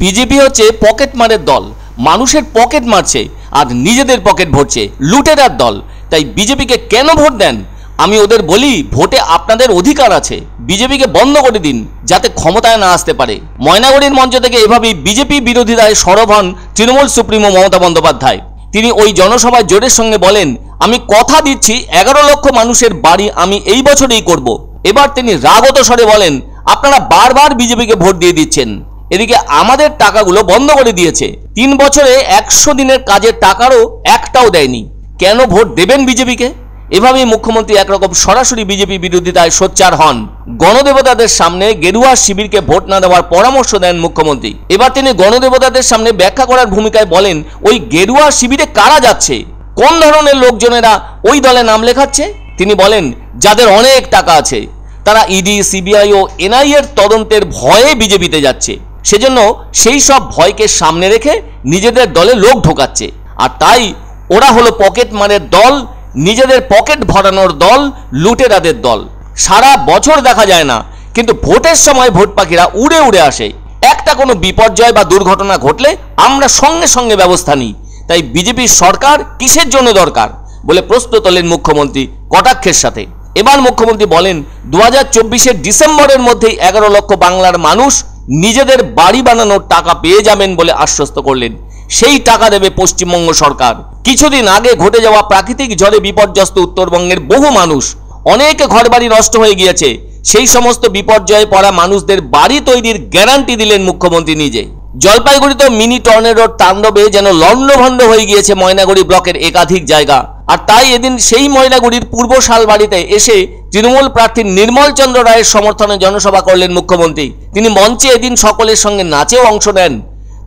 BJP হচ্ছে pocket মারের দল, মানুষের পকেট মারছে আর নিজেদের পকেট ভরছে, লুটেরার দল। তাই বিজেপিকে কেন ভোট দেন? আমি ওদের বলি, ভোটে আপনাদের অধিকার আছে, বিজেপিকে বন্ধ করে দিন যাতে ক্ষমতায় না আসতে পারে। ময়নাগুড়ির মঞ্চ থেকে এভাবেই বিজেপি বিরোধিতায় সরব হন তৃণমূল সুপ্রিমো মমতা বন্দ্যোপাধ্যায়। তিনি ওই জনসভায় জোরের সঙ্গে বলেন, আমি কথা দিচ্ছি 11 লক্ষ মানুষের বাড়ি আমি এই বছরেই করব। এবার তিনি রাগত স্বরে বলেন, আপনারা বারবার বিজেপিকে ভোট দিয়ে দিচ্ছেন, এদিকে আমাদের টাকাগুলো বন্ধ করে দিয়েছে। 3 বছরে 100 দিনের কাজের টাকারও একটাও দেয়নি, কেন ভোট দেবেন বিজেপিকে? এভাবেই মুখ্যমন্ত্রী একরকম সরাসরি বিজেপি বিরোধিতায় সোচ্চার হন। গণদেবতাদের সামনে গেরুয়া শিবিরকে ভোট না দেওয়ার পরামর্শ দেন মুখ্যমন্ত্রী। এবার তিনি গণদেবতাদের সামনে ব্যাখ্যা করার ভূমিকায় বলেন, ওই গেরুয়া শিবিরে কারা যাচ্ছে, কোন ধরনের লোকজনেরা ওই দলে নাম লেখাচ্ছে। তিনি বলেন, যাদের অনেক টাকা আছে তারা ইডি, সিবিআই ও এনআই এর তদন্তের ভয়ে বিজেপিতে যাচ্ছে, সেজন্য সেই সব ভয়কে সামনে রেখে নিজেদের দলে লোক ঢোকাচ্ছে। আর তাই ওরা হলো পকেট মারের দল, নিজেদের পকেট ভরানোর দল, লুটেরাদের দল। সারা বছর দেখা যায় না, কিন্তু ভোটের সময় ভোট পাখিরা উড়ে উড়ে আসে। একটা কোনো বিপর্যয় বা দুর্ঘটনা ঘটলে আমরা সঙ্গে সঙ্গে ব্যবস্থা নিই। তাই বিজেপির সরকার কিসের জন্য দরকার বলে প্রশ্ন তোলেন মুখ্যমন্ত্রী কটাক্ষের সাথে। এবার মুখ্যমন্ত্রী বলেন, 2024-এর ডিসেম্বরের মধ্যেই 11 লক্ষ বাংলার মানুষ নিজেদের বাড়ি বানানোর টাকা পেয়ে যাবেন বলে আশ্বস্ত করলেন। সেই টাকা দেবে পশ্চিমবঙ্গ সরকার। কিছুদিন আগে ঘটে যাওয়া প্রাকৃতিক ঝড়ে বিপর্যস্ত উত্তরবঙ্গের বহু মানুষ, অনেক ঘরবাড়ি নষ্ট হয়ে গিয়েছে। সেই সমস্ত বিপর্যয়ে পড়া মানুষদের বাড়ি তৈরির গ্যারান্টি দিলেন মুখ্যমন্ত্রী নিজে। জলপাইগুড়িতে মিনি টর্নেডোর তাণ্ডবে যেন লণ্ডভণ্ড হয়ে গিয়েছে ময়নাগুড়ি ব্লকের একাধিক জায়গা। আর তাই এদিন সেই ময়নাগুড়ির পূর্ব শালবাড়িতে এসে তৃণমূল প্রার্থী নির্মল চন্দ্র রায়ের সমর্থনে জনসভা করলেন মুখ্যমন্ত্রী। তিনি মঞ্চে এদিন সকলের সঙ্গে নাচেও অংশ নেন।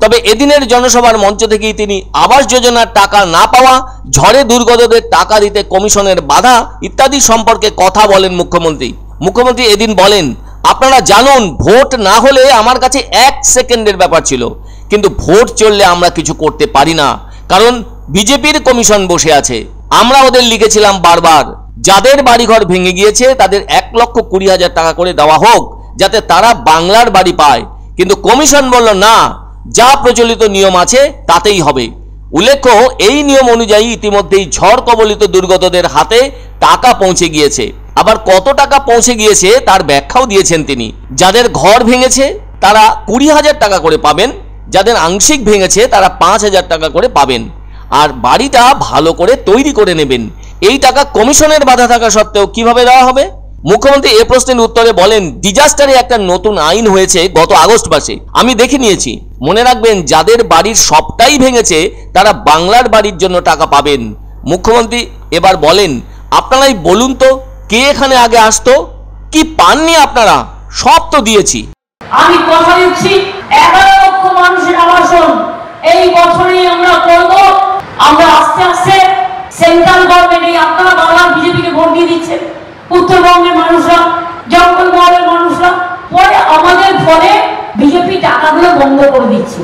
তবে এদিনের জনসভার মঞ্চ থেকেই তিনি আবাস যোজনার টাকা না পাওয়া, ঝড়ে দুর্গতদের টাকা দিতে কমিশনের বাধা ইত্যাদি সম্পর্কে কথা বলেন মুখ্যমন্ত্রী। মুখ্যমন্ত্রী এদিন বলেন, আপনারা জানুন, ভোট না হলে আমার কাছে 1 সেকেন্ডের ব্যাপার ছিল, কিন্তু ভোট চললে আমরা কিছু করতে পারি না, কারণ বিজেপির কমিশন বসে আছে। আমরা ওদের লিখেছিলাম বারবার, যাদের বাড়িঘর ভেঙে গিয়েছে তাদের 1,20,000 টাকা করে দেওয়া হোক, যাতে তারা বাংলার বাড়ি পায়। কিন্তু কমিশন বলল না, যা প্রচলিত নিয়ম আছে তাতেই হবে। উল্লেখ্য, এই নিয়ম অনুযায়ী ইতিমধ্যেই ঝড় কবলিত দুর্গতদের হাতে টাকা পৌঁছে গিয়েছে। আবার কত টাকা পৌঁছে গিয়েছে তার ব্যাখ্যাও দিয়েছেন তিনি। যাদের ঘর ভেঙেছে তারা 20,000 টাকা করে পাবেন, যাদের আংশিক ভেঙেছে তারা 5,000 টাকা করে পাবেন। আর বাড়িটা ভালো করে তৈরি করে নেবেন। এই টাকা কমিশনের বাধা থাকা সত্ত্বেও কিভাবে দেওয়া হবে? মুখ্যমন্ত্রী এ প্রশ্নের উত্তরে বলেন, ডিজাস্টারে একটা নতুন আইন হয়েছে গত আগস্ট মাসে, আমি দেখে নিয়েছি। মনে রাখবেন, যাদের বাড়ির সবটাই ভেঙেছে তারা বাংলার বাড়ির জন্য টাকা পাবেন। মুখ্যমন্ত্রী এবার বলেন, আপনারাই বলুন তো, কে এখানে আগে আসতো? কি পাননি আপনারা? সব তো দিয়েছি। আমি কথা দিচ্ছি, 11 লক্ষ মানুষের আবাসন এই বছরেই আমরা করব। আমরা আস্তে আস্তে সেন্ট্রাল গভর্নমেন্ট, আপনারা বাংলার বিজেপিকে ভোট দিয়ে দিচ্ছেন, উত্তরবঙ্গের মানুষরা, জঙ্গলমহলের মানুষরা, পরে আমাদের ফলে বিজেপি টাকাগুলো বন্ধ করে দিচ্ছে।